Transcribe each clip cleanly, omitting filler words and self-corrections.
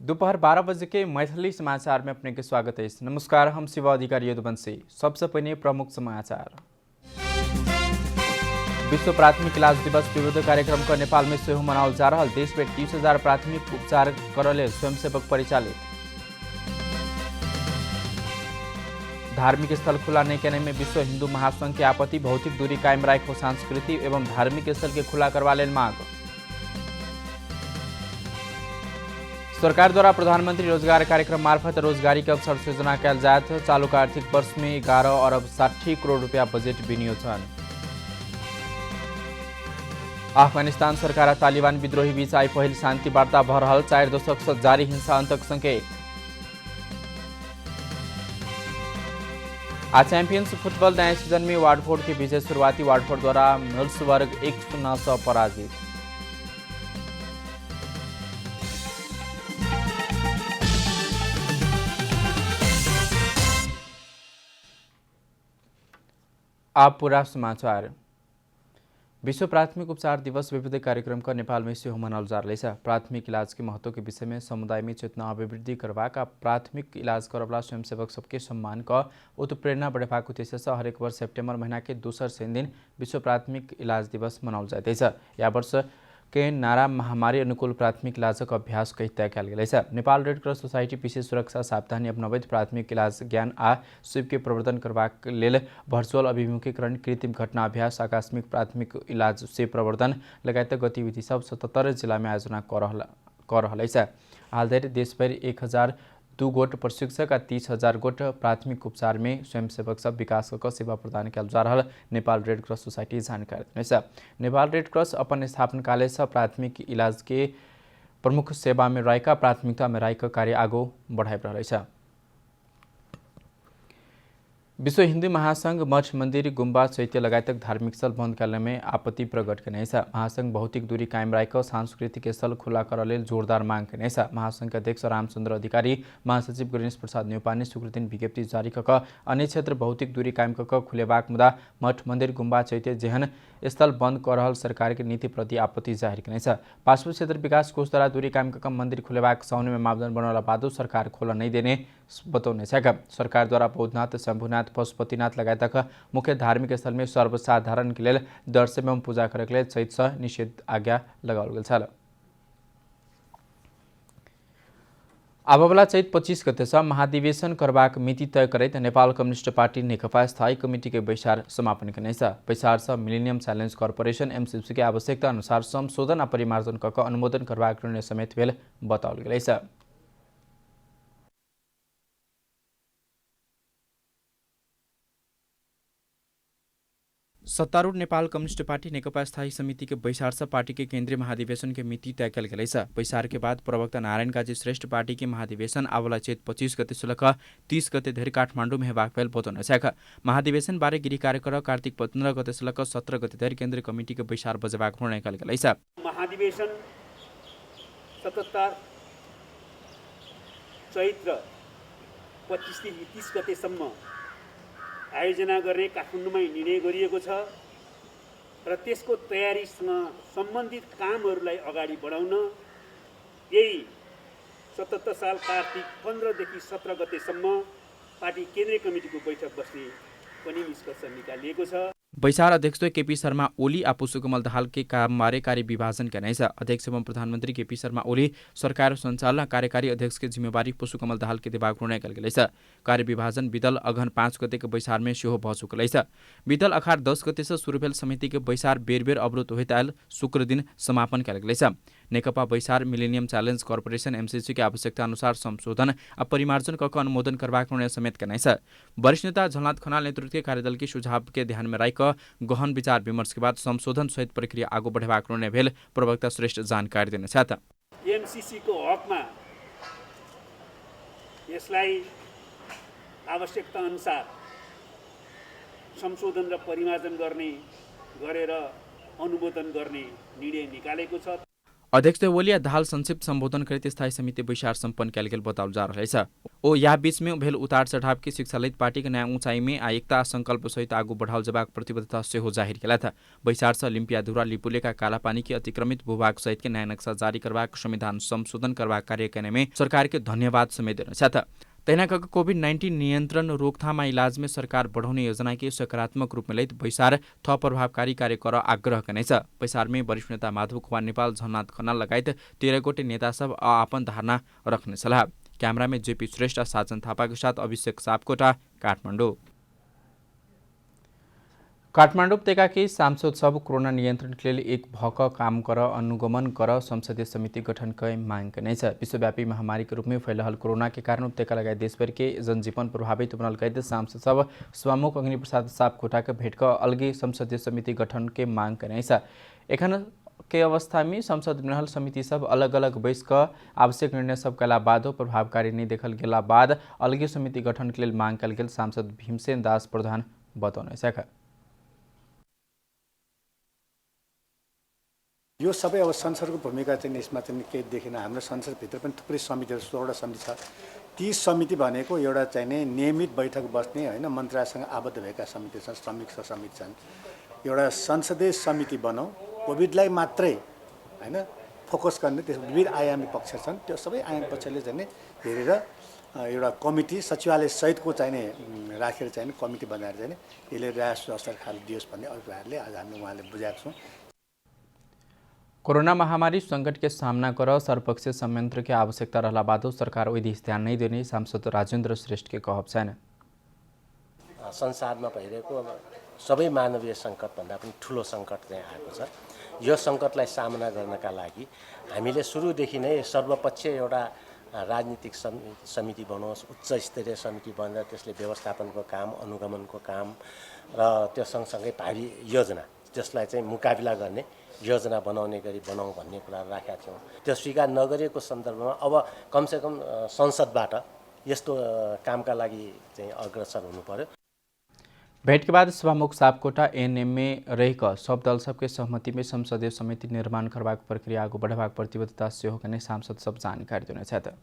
दोपहर 12 बजे के मैथिली समाचार में अपने के स्वागत है। नमस्कार, हम शिव अधिकारी यदुवंशी। सबसे पहले प्रमुख समाचार। विश्व प्राथमिक इलाज दिवस विविध कार्यक्रम का नेपाल में सेहो मनाओल जा रहा। देश में 30,000 प्राथमिक उपचार करले स्वयंसेवक परिचालित। धार्मिक स्थल खुला नहीं करने में विश्व हिंदू महासंघ की आपत्ति। भौतिक दूरी कायम राखो सांस्कृतिक एवं धार्मिक स्थल के खुला करवा लेल मांग। सरकार द्वारा प्रधानमंत्री रोजगार कार्यक्रम मार्फत रोजगारी के अवसर सृजना कल जायत। चालू का आर्थिक वर्ष में 11 अरब 60 करोड़ रुपया बजेट विनियोजन। अफगानिस्तान सरकार और तालिबान विद्रोही बीच आई पहल शांति वार्ता भ रहल। 4 दशक से जारी हिंसा अंतक संकेत। आज चैंपियंस फुटबॉल नए सीजन में वाटफोर्ड की विजय। शुरुआती वाटफोर्ड द्वारा मिल्सबर्ग 1-0 से पराजित। आप पूरा समाचार। विश्व प्राथमिक उपचार दिवस विविध कार्यक्रम का नेपाल में सेहो मनाओल जा रहा है। प्राथमिक इलाज के महत्व के विषय में समुदाय में चेतना अभिवृद्धि करवा का प्राथमिक इलाज करवला स्वयंसेवक सबके सम्मान का उत्प्रेरणा बढ़ेवा को उद्देश्य से हरेक वर्ष सेप्टेम्बर महीना के दूसर शनि दिन विश्व प्राथमिक इलाज दिवस मनाओल जाते हैं। यह वर्ष के नारा महामारी अनुकूल प्राथमिक इलाजक अभ्यास कही तय कल गया। नेपाल रेड क्रॉस सोसाइटी विशेष सुरक्षा सावधानी अपनावैत प्राथमिक इलाज ज्ञान आ सिप के प्रवर्धन करबाक लेल वर्चुअल अभिमुखीकरण, कृत्रिम घटना अभ्यास, आकस्मिक प्राथमिक इलाज से प्रवर्धन लगायत गतिविधि सब 77 जिला में आयोजना कर रहा है। हाल धरि देशभर 1,002 गोट प्रशिक्षक आ 30,000 गोट प्राथमिक उपचार में स्वयंसेवक सब विकास कर सेवा प्रदान कल जा रहा। नेपाल रेड क्रॉस सोसाइटी जानकारी देने। नेपाल रेड क्रॉस अपन स्थापना काले से प्राथमिक इलाज के प्रमुख सेवा में रहेका प्राथमिकता में रहेका कार्य आगो बढ़ाई रहा है। विश्व हिंदू महासंघ मठ मंदिर गुम्बा चैत्य लगायत धार्मिक स्थल बंद करने में आपत्ति प्रकट करने। महासंघ भौतिक दूरी कायम राख सांस्कृतिक स्थल खुला कर जोरदार मांग करने। महासंघ के अध्यक्ष रामचंद्र अधिकारी, महासचिव गणेश प्रसाद न्यौपाने शुक्र दिन विज्ञप्ति जारी कर अन्य क्षेत्र भौतिक दूरी कायम कर खुलेबाक मुदा मठ मंदिर गुम्बा चैत्य जेहन स्थल बंद कर रहा सरकार के नीति प्रति आपत्ति जाहिर करने। पार्श्व क्षेत्र विकास कोष द्वारा दूरी कायम कर मंदिर खुलेबाक साउन में मापदंड बनौला बादो सरकार खोला नहीं देने बतौने। सरकार द्वारा बौद्धनाथ, शंभुनाथ, पशुपतिनाथ लगायत मुख्य धार्मिक स्थल में सर्वसाधारण के लिए दर्शन एवं पूजा करे के लिए चैत से निषेध आज्ञा लगाओल गेल। आबवला चैत 25 गते से महाधिवेशन करबाक मिति तय करैत नेपाल कम्युनिस्ट पार्टी नेकपा स्थायी कमिटी के बैसार समापन करने। बैसार से मिलेनियम चैलेंज कॉर्पोरेशन एमसीसी के आवश्यकता अनुसार संशोधन और परिमार्जन कर अनुमोदन करबाक निर्णय समेत भेल बताओल गेल। सत्तारूढ़ नेपाल कम्युनिस्ट पार्टी नेकपा स्थायी समिति के बैसार से पार्टी के केंद्रीय महाधिवेशन के मिति तय कल गई। बैसार के बाद प्रवक्ता नारायण काजी श्रेष्ठ पार्टी के महाधिवेशन आवला चैत 25 गते से 30 गते धरि काठमाडौँ में हेबाक भेल बतौने। महाधिवेशन बारे गिरी कार्यक्रम कार्तिक 15 गते से 17 गते धरि केंद्रीय कमिटी के बैसार बजेबाक निर्णय कल गई। महाधिवेशन 77 चैत्र 25 देखि 30 गतेसम्म आयोजना गर्ने काठमाडौँमै निर्णय गरिएको छ र त्यसको तयारीसँग सम्बन्धित कामहरूलाई अगाडि बढाउन यही 77 साल कार्तिक 15 देखि 17 गतेसम्म पार्टी केन्द्रीय कमिटीको बैठक बस्ने पनि निष्कर्ष निकालिएको छ। बैसार अध्यक्ष केपी शर्मा ओली आ पुष्पकमल दाहाल के काम बारे कार्य विभाजन करने। अध्यक्ष एवं प्रधानमंत्री केपी शर्मा ओली सरकार संचालन कार्यकारी अध्यक्ष की जिम्मेवारी पुष्पकमल दाहाल के देबाक निर्णय कल गेल। कार्य विभाजन बीतल अगहन 5 गते के बैसार में सेहो भ चुकल। बीतल अखाड़ 10 गते से शुरू भेल समिति के बैसार बेर बेर अवरुद्ध होइत आयल शुक्र दिन समापन कल गेल। नेकपा बैसार मिलेनियम चैलेंज कॉर्पोरेशन एमसीसी के आवश्यकता अनुसार संशोधन और परिमार्जन कर अनुमोदन करबाक निर्णय समेत करने। वरिष्ठ नेता झलनाथ खनाल नेतृत्व के कार्यदल के सुझाव के ध्यान में राख गहन विचार विमर्श के बाद संशोधन सहित प्रक्रिया आगो बढ़ेबाक निर्णय भेल प्रवक्ता श्रेष्ठ जानकारी देने। एमसीसी को हकमा यसलाई आवश्यकता अनुसार संशोधन र परिमार्जन गरेर अनुमोदन गर्ने निर्णय निकालेको छ। अध्यक्ष ओलिया दाहाल संक्षिप्त संबोधन करते स्थायी समिति बैसार संपन्न कैल गेल बताओ जा रहा है। ओ या बीच में भेल उतार चढ़ाव की शिक्षा लैत पार्टी के नया ऊंचाई में आ एकता संकल्प सहित आगू बढ़ाओ जबाक प्रतिबद्धता से हो जाहिर किया था। बैसार से लिम्पियाधुरा लिपुले का कालापानी की अतिक्रमित भूभाग सहित के नया नक्शा जारी करवाक संविधान संशोधन करवाक कार्य करने में सरकार के धन्यवाद समेत देना था। तैना कोभिड-19 नियन्त्रण रोकथाम इलाज में सरकार बढ़ाउने योजना के सकारात्मक रूप में लैत बैसार थप प्रभावकारी कार्य कर आग्रह गर्नेछ। बैसार में वरिष्ठ नेता माधव कुमार नेपाल, झलनाथ खनाल लगायत 13 गोटे नेता सब आपन धारणा रखने सलाह। कैमरा में जेपी श्रेष्ठ, साजन थापा के साथ अभिषेक सापकोटा, काठमाडौँ। काठमाडौँ उपत्यका के सांसद सब कोरोना नियन्त्रण के लिए एक भक काम कर अनुगमन कर संसदीय समिति गठन के मांग करने। विश्वव्यापी महामारी के रूप में फैलल कोरोना के कारण उपत्यका लगायत देशभर के जनजीवन प्रभावित बनल गए सांसद सब सभामुख अग्नि प्रसाद सापकोटा के भेट कर अलगे संसदीय समिति गठन के मांग करने। एखन के अवस्था में संसद में रहल समिति सब अलग अलग बैस कर आवश्यक निर्णय सब कला बाद प्रभावकारी नहीं देखल गेला बाद अलगे समिति गठन के लिए मांग कल गेल सांसद भीमसेन दास प्रधान बताउनु। यो सबै अब संसदको भूमिका चाहिँ यसमा चाहिँ केही देखिन। हाम्रो संसदभित्र पनि थुप्रै समितिहरू 16वटा समिति छ। ती समिति भनेको एउटा चाहिँ नै नियमित बैठक बस्ने होइन, मन्त्रालयसँग आबद्ध भएका समिति छन्, समीक्षा समिति छन्। एउटा संसदीय समिति बनाऊ, कोभिडलाई मात्रै होइन फोकस गर्ने, त्यस विविध आयामी पक्ष छन्, त्यो सबै आयामी पक्षले चाहिँ हेरेर एउटा कमिटी सचिवालय सहितको चाहिँ नै राखेर चाहिँ कमिटी बनाएर चाहिँ यसले राष्ट्र स्तर खाली दियोस् भन्ने अभिप्रायले आज हामी उहाँले बुझाएको छौँ। कोरोना महामारी संकट के सामना कर सर्वपक्षीय संयंत्र की आवश्यकता रहला बादो सरकार ओइ दिस ध्यान नहीं देने सांसद राजेन्द्र श्रेष्ठ के कहब छैन। संसारमा भइरहेको सबै मानवीय सङ्कटभन्दा पनि ठुलो सङ्कट चाहिँ आएको छ। यो सङ्कटलाई सामना गर्नका लागि हामीले सुरुदेखि नै सर्वपक्षीय एउटा राजनीतिक समिति बनोस्, उच्च स्तरीय समिति बनेर त्यसले व्यवस्थापनको काम, अनुगमनको काम र त्यो सँगसँगै भावी योजना त्यसलाई चाहिँ मुकाबिला गर्ने योजना बनाउने गरी बनाऊँ भन्ने कुरा राखेका थियौँ। त्यो स्वीकार नगरिएको सन्दर्भमा अब कमसेकम संसदबाट यस्तो कामका लागि चाहिँ अग्रसर हुनु पर्यो। भेट के बाद सभामुख सापकोटा एएनएम में रहकर सब दल सबके सहमति में संसदीय समिति निर्माण करवाक प्रक्रिया आगू बढ़ावाक प्रतिबद्धता से होने सांसद सब जानकारी देने।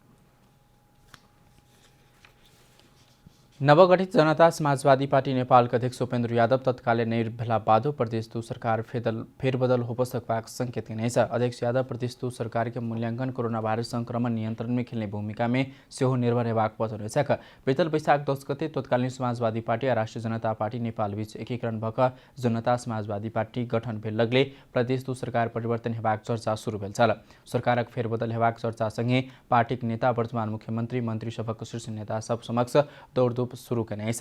नवगठित जनता समाजवादी पार्टी नेपाल के अध्यक्ष उपेन्द्र यादव तत्कालीन निर्भला बाधो प्रदेश 2 सरकार फेरबदल हो सकवाक संकेत नहीं। अध्यक्ष यादव प्रदेश 2 सरकार के मूल्यांकन कोरोना वायरस संक्रमण नियंत्रण में खेलने भूमिका में सेहो निर्भर हेबाक बताउनु। बीतल वैशाख 10 गते तत्कालीन समाजवादी पार्टी और राष्ट्रिय जनता पार्टी नेपाल बीच एकीकरण भएका जनता समाजवादी पार्टी गठन भेल लगले प्रदेश 2 सरकार परिवर्तन हेबाक चर्चा शुरू भेल छल। सरकारक फेरबदल हेबाक चर्चासँगै पार्टीक नेता वर्तमान मुख्यमंत्री मन्त्रीसभाको शीर्ष नेता सब समक्ष दौड़धूप शुरू करने।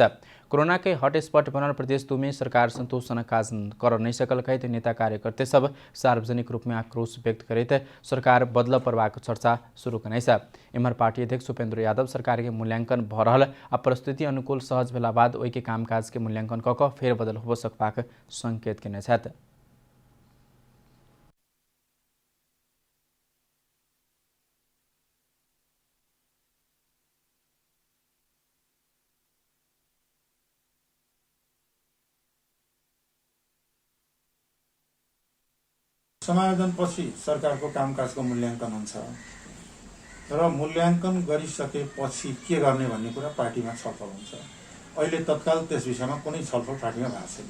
कोरोना के हॉटस्पॉट बनल प्रदेश 2 में सरकार संतोषजनक काज कर नहीं सकल कहते नेता कार्यकर्ता सब सार्वजनिक रूप में आक्रोश व्यक्त करते सरकार बदल परवाक चर्चा शुरू करने। एमहर पार्टी अध्यक्ष उपेन्द्र यादव सरकार के मूल्यांकन भ रहल आ परिस्थिति अनुकूल सहज भेला बाद ओई के कामकाज के मूल्यांकन कऽ फेरबदल हो सकबाक संकेत केने छथि। समायोजनपछि सरकारको कामकाजको मूल्याङ्कन हुन्छ र मूल्याङ्कन गरिसकेपछि के गर्ने भन्ने कुरा पार्टीमा छलफल हुन्छ। अहिले तत्काल त्यस विषयमा कुनै छलफल पार्टीमा भएको छैन।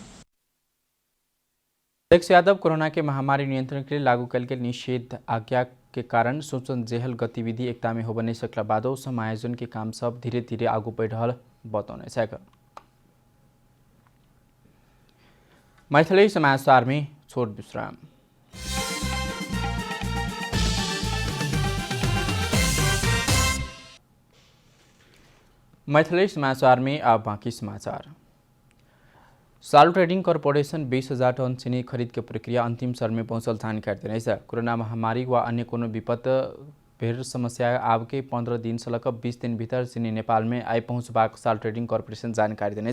अध्यक्ष यादव कोरोना के महामारी नियंत्रण के लिए लागू कल के निषेध आज्ञा के कारण सूचन जेहल गतिविधि एकता में हो बने सकला बादो समायोजन के काम सब धीरे धीरे आगू बढ़ रहल बताउने। मैथिली समाचार में छोट विश्राम। मैथिली समाचार में अब बाकी समाचार। सालु ट्रेडिंग कॉर्पोरेशन 20,000 टन चीनी खरीद के प्रक्रिया अंतिम चरण में पहुंचल जानकारी देने। कोरोना महामारी व अन्य कोनो विपद भेड़ समस्या आब के 15 दिन से लक 20 दिन भीतर चीनी नेपाल में आई पहुंचबाक सालु ट्रेडिंग कॉर्पोरेशन जानकारी देने।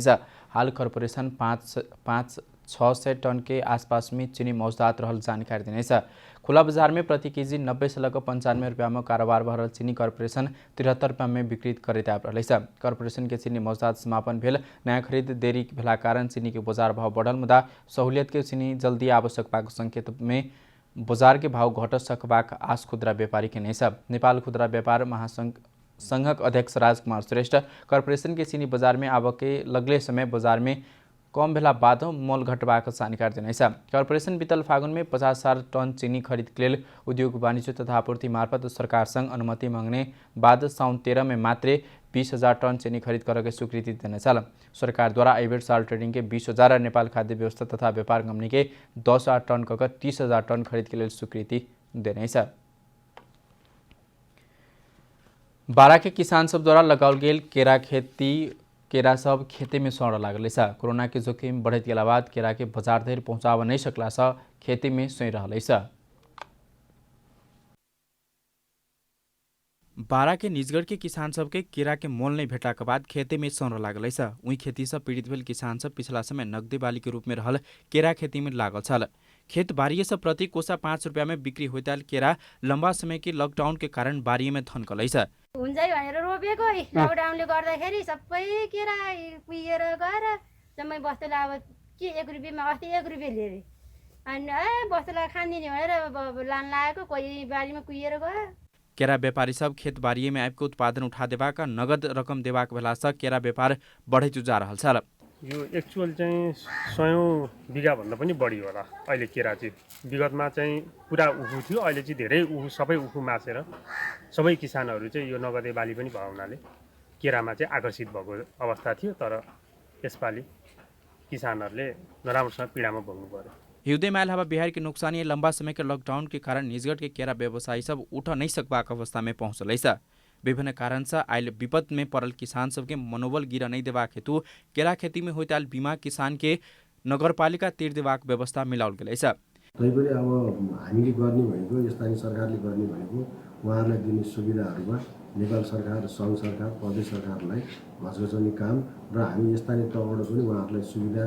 हाल कॉर्पोरेशन 500-600 टन के आसपास में चीनी मौजूदात रहल जानकारी देने। खुला बाजार में प्रति केजी 90 से लक 95 रुपया में कारोबार भरल चीनी कॉर्पोरेशन 73 रुपया में बिक्री करते आब रहा। कॉर्पोरेशन के चीनी मौजूदात समापन भेल नया खरीद देरी भेला कारण चीनी के बाजार भाव बढ़ल मुदा सहूलियत के चीनी जल्दी आवश्यक पाक संकेत में बजार के भाव घट सकबाक आस खुदरा व्यापारी के नहीं सब। नेपाल खुदरा व्यापार महासंघ संघक अध्यक्ष राजकुमार श्रेष्ठ कर्पोरेशन के चीनी बाजार में आवके लगले समय बाजार में कम भेला बाद मोल घटबाक जानकारी देने छ। कर्पोरेशन बीतल फागुन में 50,000 टन चीनी खरीद के लिए उद्योग वाणिज्य तथा आपूर्ति मार्फत सरकार संग अनुमति मांगने बाद साउन 13 में मात्र 20,000 टन चीनी खरीद करके स्वीकृति देने छ। सरकार द्वारा आइबेड साल ट्रेडिंग के 20,000 नेपाल खाद्य व्यवस्था तथा व्यापार कंपनी के 10,000 टन ककर 30,000 टन खरीद के लिए स्वीकृति देने छ। बारा के किसान सब द्वारा लगाओल गेल केरा सब खेते में सड़ लागल छ। कोरोना के जोखिम बढ़त गेला बाद केरा के बाजार धरि पहुँचाब नहीं सकला से खेती में सोई रहल छ। बारा के निजगढ़ के किसान सब के केरा के मोल नहीं भेटला के बाद खेते में सड़ लागल छ। उही खेती से पीड़ित भेल किसान सब पिछला समय नगदी बाली के रूप में रहल केरा खेती में लागल छल। खेत बारिए से प्रति कोसा 5 रुपया में बिक्री होइताल केरा लंबा समय के लकडाउन के कारण बारिए में थन्कलै छ। हुन्छै भनेर रोपेको लकडाउनले गर्दाखेरि सबै केरा कुहिएर गएर जम्मै बस्तीलाई अब के 1 रुपियाँमा अस्ति 1 रुपियाँ लिएर अनि बस्तीलाई खानिदिने भनेर लान लागेको कोही बारीमा कुहिएर गयो। केरा व्यापारी सब खेत बारिए में आइपके उत्पादन उठा देबाक नगद रकम देबाक भेला से केरा व्यापार बढ़ैत जा रहल छ। यो एक्चुअल चाहिँ 100 बिघा भन्दा पनि बढी होला अहिले केरा चाहिँ। विगतमा चाहिँ पुरा उखु थियो, अहिले चाहिँ धेरै उखु सबै उखु मासेर सबै किसानहरू चाहिँ यो नगदे बाली पनि भयो हुनाले केरामा चाहिँ आकर्षित भएको अवस्था थियो। तर यसपालि किसानहरूले नराम्रोसँग पीडामा भोग्नु पर्यो। हिउँदे माइल हावा बिहार की नुकसानी लंबा समय के लॉकडाउन के कारण निजगढ़ के केरा व्यवसायी सब उठ नहीं सकबाक अवस्था में पहुँचल छ। विभिन्न कारण से आयल विपद में पड़ल किसान सबके मनोबल गिर नहीं देबाक हेतु केरा खेती में होइताल बीमा किसान के नगरपालिका तिर देबाक व्यवस्था मिलाउल गेलै छ। तैपनि अब हामीले गर्ने भनेको स्थानीय सरकारले गर्ने भनेको उहाँहरूलाई दिने सुविधाहरूमा नेपाल सरकार, सङ्घ सरकार, प्रदेश सरकारलाई घचघचाउने काम र हामी स्थानीय तहबाट पनि उहाँहरूलाई सुविधा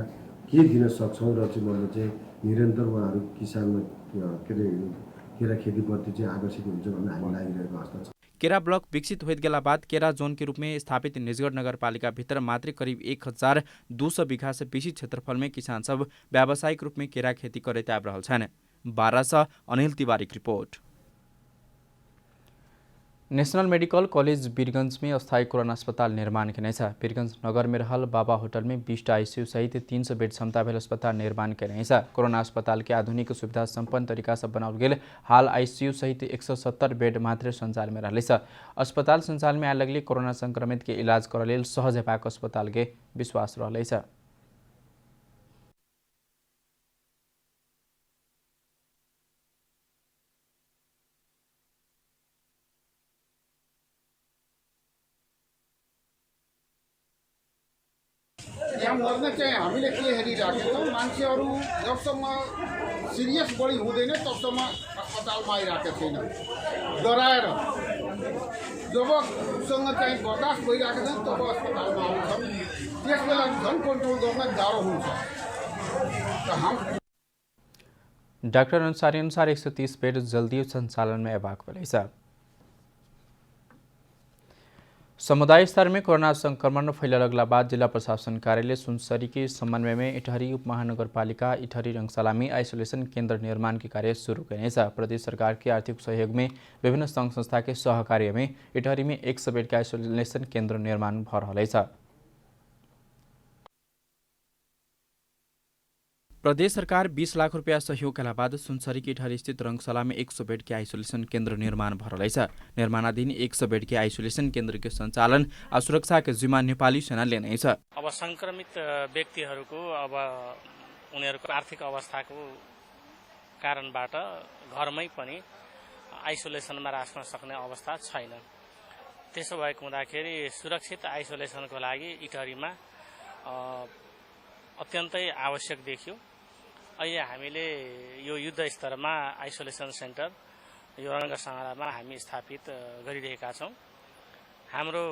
के दिन सक्छौँ र चाहिँ मैले चाहिँ निरन्तर उहाँहरू किसानमा केरा खेतीप्रति चाहिँ आकर्षित हुन्छ भन्ने हामी लागिरहेको अवस्था छ। केरा ब्लक विकसित होइत गेला बाद केरा जोन के रूप में स्थापित निजगढ़ नगरपालिका भीतर मात्र करीब 1,200 बीघा से बेसी क्षेत्रफल में किसान सब व्यावसायिक रूप में केरा खेती करैत आबि रहल छन्। 12 से अनिल तिवारी की report. National medical college Birgunj में अस्थायी कोरोना अस्पताल निर्माण के छ। वीरगंज नगर में रहल बाबा होटल में 20 आईसीयू सहित 300 बेड क्षमता भेल अस्पताल निर्माण के छ। कोरोना अस्पताल के आधुनिक सुविधा संपन्न तरीका से बनाओल गेल हाल आईसीयू सहित 170 बेड मात्र संचालन में रहले छ। अस्पताल संचालन में आए लगले कोरोना संक्रमित के इलाज कर लेल सहज हेबाक अस्पताल के विश्वास रहले छ। यहाँ मर्न चाहिँ हामीले के हेरिराखेको छौँ, मान्छेहरू जबसम्म सिरियस बढी हुँदैन तबसम्म अस्पतालमा आइरहेको छैन डराएर। जब उसँग चाहिँ बर्दास्त भइरहेको छ तब अस्पतालमा आउँछन्, त्यस बेला झन् कन्ट्रोल गर्न गाह्रो हुन्छ। डाक्टर अनुसार 130 बेड जल्दी संचालन में अयबाक भेलै छ। समुदाय स्तर में कोरोना संक्रमण फैल लगला बाद जिला प्रशासन कार्यालय सुनसरी के समन्वय में इटहरी उपमहानगरपालिका इटहरी रंगशाला में आइसोलेशन केंद्र निर्माण के कार्य शुरू करने छ। प्रदेश सरकार के आर्थिक सहयोग में विभिन्न संघ संस्था के सहकार्य में इटहरी में 100 बेड का आइसोलेशन केंद्र निर्माण भ रहल छ। प्रदेश सरकार 20 लाख रुपया सहयोग के बाद सुनसरी की इटहरी स्थित रंगशाला में 100 बेड के आइसोलेशन केंद्र निर्माण भ रहल छ। निर्माणाधीन 100 बेड के आइसोलेशन केंद्र के संचालन और सुरक्षा के जिम्मा नेपाली सेना लेने छ। अब संक्रमित व्यक्तिहरूको अब उनीहरूको आर्थिक अवस्थाको कारणबाट घरमै पनि आइसोलेसनमा राख्न सक्ने अवस्था छैन। त्यसो भएको हुँदाखेरि सुरक्षित आइसोलेसनको लागि इटहरीमा अत्यन्तै आवश्यक देखियो। अहिले हामीले यो युद्ध स्तरमा आइसोलेसन सेन्टर यो रङ्गशालामा हामी स्थापित गरिरहेका छौँ। हाम्रो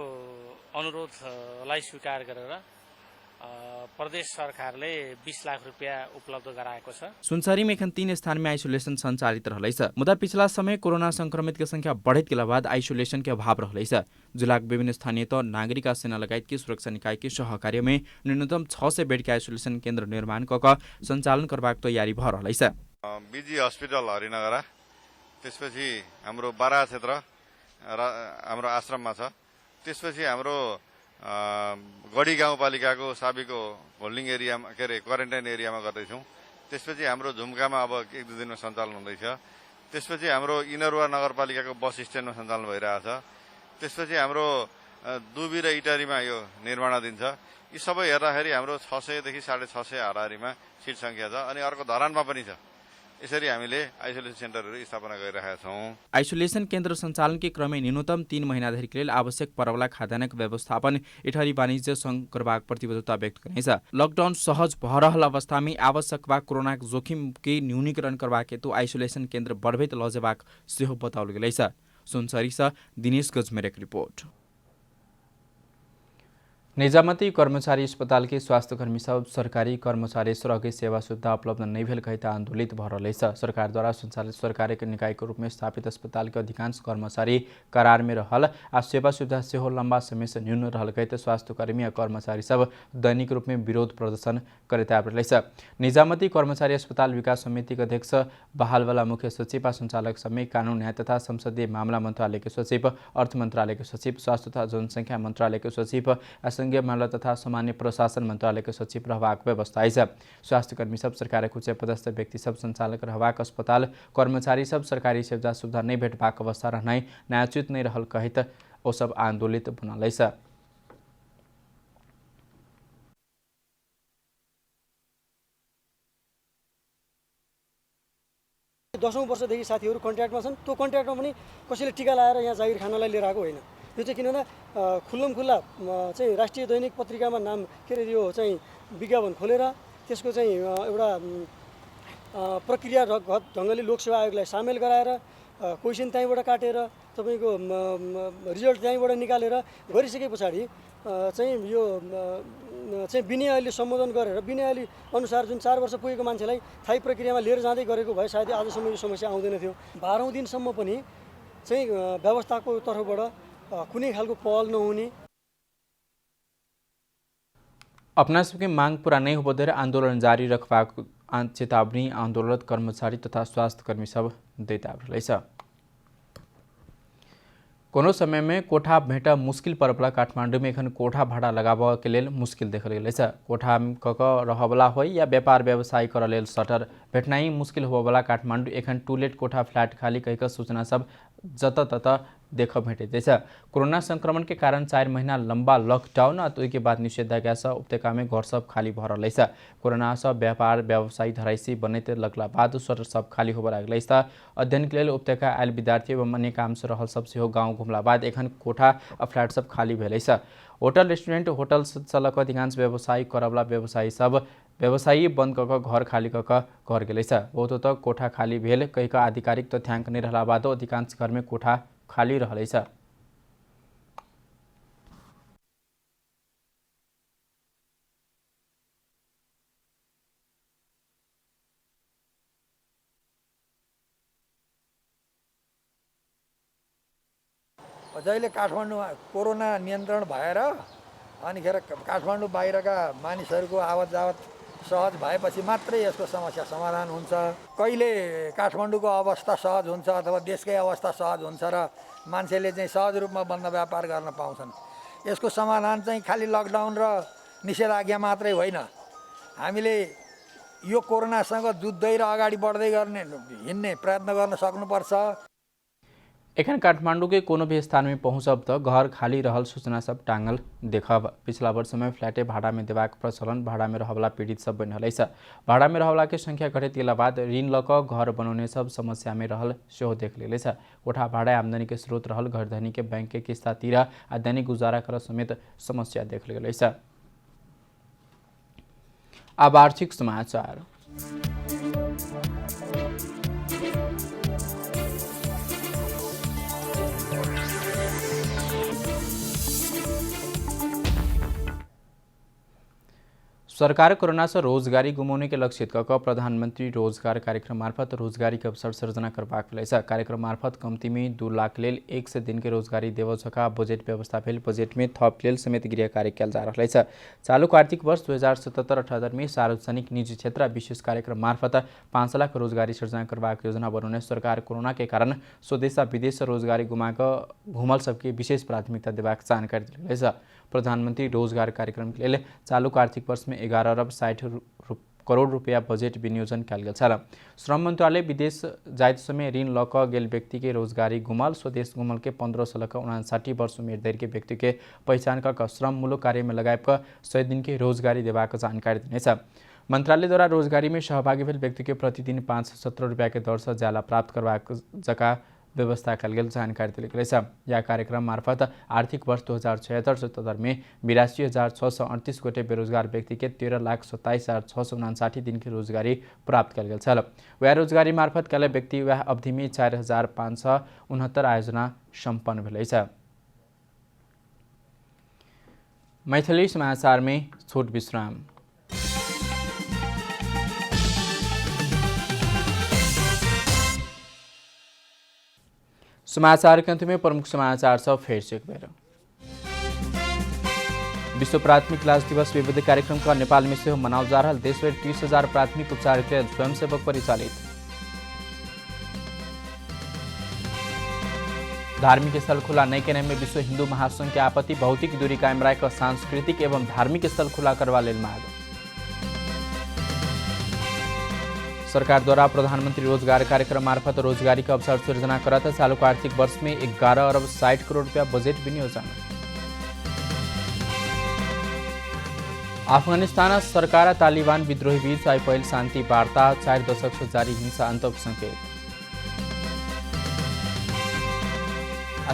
अनुरोधलाई स्वीकार गरेर प्रदेश सरकारले 20 लाख रुपया उपलब्ध गराएको छ। सुनसरी में 3 स्थान में आइसोलेशन संचालित रहलै छ। मुदा पिछला समय कोरोना संक्रमित के संख्या बढ़त के बाद आइसोलेशन के अभाव रहलै छ। जिला के विभिन्न स्थानीय तह नागरिक सेना लगायत के सुरक्षा निकाय के सहकार्य में न्यूनतम 600 बेड के आइसोलेशन केंद्र निर्माण क संचालन करबाक तैयारी भ रहलै छ। बिजी हस्पिटल हरिनगरा, त्यसपछि हाम्रो बारा क्षेत्र हाम्रो आश्रममा छ, त्यसपछि हाम्रो गढी गाउँपालिकाको साबीको होल्डिङ एरियामा के अरे क्वारेन्टाइन एरियामा गर्दैछौँ। त्यसपछि हाम्रो झुम्कामा अब 1-2 दिनमा सञ्चालन हुँदैछ। त्यसपछि हाम्रो इनरुवा नगरपालिकाको बस स्ट्यान्डमा सञ्चालन भइरहेछ। त्यसपछि हाम्रो दुबी र इटारीमा यो निर्माणाधीन छ। यी सबै हेर्दाखेरि हाम्रो 600 देखि 650 हाराहारीमा सिट सङ्ख्या छ। अनि अर्को धरानमा पनि छ। यसरी हामीले आइसोलेसन सेन्टरहरू स्थापना गरिरहेका छौँ। आइसोलेसन केन्द्र सञ्चालनकै क्रममा न्यूनतम 3 महिनादेखि लेल आवश्यक परवला खाद्यान्नको व्यवस्थापन इटहरी वाणिज्य सङ्घ करबाक प्रतिबद्धता व्यक्त गर्नेछ। लकडाउन सहज भरहल अवस्थामै आवश्यक वा कोरोना जोखिम के न्यूनीकरण करबाक हेतु आइसोलेसन केन्द्र बढबैत लजेबाक सेहो बताउल गेलै छ। सुनसरी से दिनेश गजमेरेक रिपोर्ट। निजामती कर्मचारी अस्पताल के स्वास्थ्यकर्मी सब सरकारी कर्मचारी सरकारी सेवा सुविधा उपलब्ध नहीं भेल कहते आंदोलित भ रहे सरकार द्वारा संचालित सरकारी निकाय के रूप में स्थापित अस्पताल के अधिकांश कर्मचारी करार में रहल आ सेवा सुविधा से लंबा समय से न्यून रहल कहते स्वास्थ्यकर्मी और कर्मचारी सब दैनिक रूप में विरोध प्रदर्शन करते आ रहे। निजामती कर्मचारी अस्पताल विकास समिति के अध्यक्ष बहालवाला मुख्य सचिव और संचालक समेत कानून न्याय तथा संसदीय मामला मंत्रालय के सचिव, अर्थ मंत्रालय के सचिव, स्वास्थ्य तथा जनसंख्या मंत्रालय के सचिव, संघीय मामला तथा सामान्य प्रशासन मंत्रालय के सचिव रहबाक व्यवस्था है। स्वास्थ्यकर्मी सब सरकार उच्च पदस्थ व्यक्ति सब संचालक रहबाक अस्पताल कर्मचारी सब सरकारी सेवा सुविधा नहीं भेटबाक अवस्था रहना न्यायोचित नहीं रहल कहित ओ सब आंदोलित बनल। 10औं वर्षदेखि साथीहरू कन्ट्र्याक्टमा छन्। त्यो कन्ट्र्याक्टमा पनि कसैले टिका लाएर यहाँ जागिर खानलाई लिएर आएको होइन। यो चाहिँ किनभने खुल्लमखुल्ला चाहिँ राष्ट्रिय दैनिक पत्रिकामा नाम के अरे यो चाहिँ विज्ञापन खोलेर त्यसको चाहिँ एउटा प्रक्रियागत ढङ्गले लोकसेवा आयोगलाई सामेल गराएर क्वेसन त्यहीँबाट काटेर तपाईँको रिजल्ट त्यहीँबाट निकालेर गरिसके पछाडि चाहिँ यो चाहिँ विनयले सम्बोधन गरेर विनयले अनुसार जुन 4 वर्ष पुगेको मान्छेलाई थाई प्रक्रियामा लिएर जाँदै गरेको भए सायद आजसम्म यो समस्या आउँदैन थियो। 12औं दिनसम्म पनि चाहिँ व्यवस्थाको तर्फबाट कुनै खालको पहल नहुने। अपना सबके मांग पूरा नहीं हो बदर आंदोलन जारी रखवा चेतावनी आंदोलनरत कर्मचारी तथा स्वास्थ्यकर्मी सब देता रहे। कोनो समय में कोठा भेट मुश्किल परला काठमांडू में एखन कोठा भाड़ा लगाबऽ के लेल मुश्किल देखल गेल छै। कोठा कक रहबला हो या व्यापार व्यवसाय कर लेल शटर भेटनाई मुश्किल होबला काठमांडू एखन टूलेट कोठा फ्लैट खाली कहिक सूचना सब जत तत देख भेटैत छै। कोरोना संक्रमण के कारण 4 महीना लंबा लॉकडाउन आ के बाद निषेधाज्ञा से उपत्यका में घर सब खाली भ रहल छै। कोरोना से व्यापार व्यवसायी धराइसी बनैत लगला बाद शटर सब खाली होबऽ लागल छै। अध्ययन के लेल उपत्यका आयल विद्यार्थी एवं अन्य काम से रहल सब सेहो गाँव घुमला बाद एखन कोठा आ फ्लैट सब खाली भेल छै। होटल रेस्टोरेंट होटल चलक अधिकांश व्यवसायी करबला व्यवसायी बंद कक घर खाली कक घर गेल छै। बहुत तक कोठा खाली भेल कहिक आधिकारिक तथ्यांक नहीं रहला बाद अधिकांश घर में कोठा खाली रहल छै। जहिले काठमाडौँमा कोरोना नियन्त्रण भएर अनिखेर काठमाडौँ बाहिरका मानिसहरूको आवत जावत सहज भएपछि मात्रै यसको समस्या समाधान हुन्छ। कहिले काठमाडौँको अवस्था सहज हुन्छ अथवा देशकै अवस्था सहज हुन्छ र मान्छेले चाहिँ सहज रूपमा बन्द व्यापार गर्न पाउँछन्। यसको समाधान चाहिँ खालि लकडाउन र निषेधाज्ञा मात्रै होइन। हामीले यो कोरोनासँग जुझ्दै र अगाडि बढ्दै हिँड्ने प्रयत्न गर्न सक्नुपर्छ। एखन काठमांडू के कोनो भी स्थान में पहुँचब तो घर खाली रहल सूचना सब टांगल देखब। पिछला वर्ष में फ्लैटे भाड़ा में देवाक प्रचलन भाड़ा में रहला पीड़ित सब बन रही है। भाड़ा में रहला के संख्या घटैत गेला बाद ऋण लक घर बनौने सब समस्या में रहल सेहो देख ले छै। कोठा भाड़ा आमदनी के स्रोत रहल घर धनी के बैंक के किस्ता तीरा आ दैनिक गुजारा कर समेत समस्या देख ले छै। अब आर्थिक समाचार। सरकार कोरोना से रोजगारी गुमाउने के लक्षित कक प्रधानमंत्री रोजगार कार्यक्रम मार्फत रोजगारी के अवसर सृजना करबाक भेलैछ। कार्यक्रम मार्फत कम्ती में 2 लाख लेल 100 दिन के रोजगारी देव छका बजेट व्यवस्था भेल बजेट में थप लेल समेत गृह कार्य कैल जा रहलैछ। चालू आर्थिक वर्ष 2077-78 में सार्वजनिक निजी क्षेत्र विशेष कार्यक्रम मार्फत 5 लाख रोजगारी सृजना करबाक योजना बनाउने सरकार कोरोना के कारण स्वदेश विदेश रोजगारी गुमाक घुमल सबके विशेष प्राथमिकता देबाक जानकारी दिलैछ। प्रधानमंत्री रोजगार कार्यक्रम के लिए चालू आर्थिक वर्ष में 11 अरब 60 करोड़ रुपया बजेट विनियोजन कल गया। श्रम मंत्रालय विदेश जायत समय ऋण लक गेल व्यक्ति के रोजगारी गुमल स्वदेश गुमल के 15 से लक 59 वर्ष उमेर धरि के व्यक्ति के पहचान कर श्रम मूलक कार्य में लगाए 100 दिन के रोजगारी देवाक जानकारी दिनेछ। मंत्रालय द्वारा रोजगारी में सहभागी भेल व्यक्ति के प्रतिदिन 517 रुपया के दर से ज्याला प्राप्त करवाक जका व्यवस्था कल गेल जानकारी दिएको छ। यह कार्यक्रम मार्फत आर्थिक वर्ष 2076-77 में 82,638 गोटे बेरोजगार व्यक्ति के 13,27,659 दिन की रोजगारी प्राप्त कल गेल। वह रोजगारी मार्फत कल व्यक्ति वह अवधि में 4,569 आयोजना सम्पन्न भेलैछ। मैथिली समाचार में छोट विश्राम। समाचार के अंत में प्रमुख समाचार सब फेर से एक बेर। विश्व प्राथमिक इलाज दिवस विविध कार्यक्रम का नेपाल में से मनाओ जा रहा। देशभर 30,000 प्राथमिक उपचार के स्वयंसेवक परिचालित। धार्मिक स्थल खुला नहीं करने में विश्व हिंदू महासंघ की आपत्ति। भौतिक दूरी कायम रख सांस्कृतिक एवं धार्मिक स्थल खुला करवा लेल मांग। सरकार द्वारा प्रधानमंत्री रोजगार कार्यक्रम मार्फत रोजगारी का अवसर सृजना करत चालू आर्थिक वर्ष में 11 अरब 60 करोड़ रुपया बजेट विनियोजन। अफगानिस्तान सरकार तालिबान विद्रोही बीच आइपहल शांति वार्ता 4 दशक से जारी हिंसा अंतक संकेत।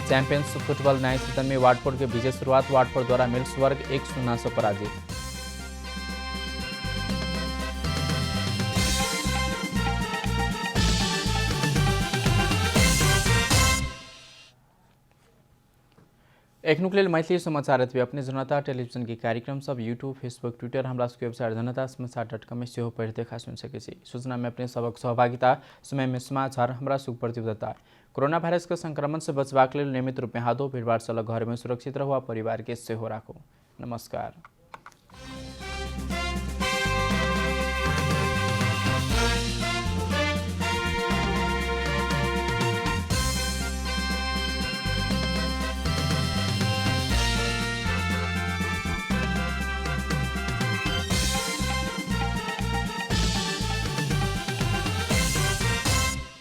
चैंपियंस फुटबॉल नए सीजन में वाटफोर्ड के विजय शुरुआत। वाटफोर्ड द्वारा मिल्सबर्ग 1-0 से पराजित। एक नुकलेल मैथिली समाचार अपने जनता टेलीविजन के कार्यक्रम सब यूट्यूब फेसबुक ट्विटर हमारा वेबसाइट जनता-समाचार.com में से पढ़ देखा सुन सके। सूचना में अपने सबक सहभागिता समय में समाचार हमारा सुख प्रतिबद्धता। कोरोना वायरस के संक्रमण से बचवाक लेल नियमित रूप में हाथों भीड़भाड़ से घर में सुरक्षित रहो परिवार के सेहो राखो। नमस्कार।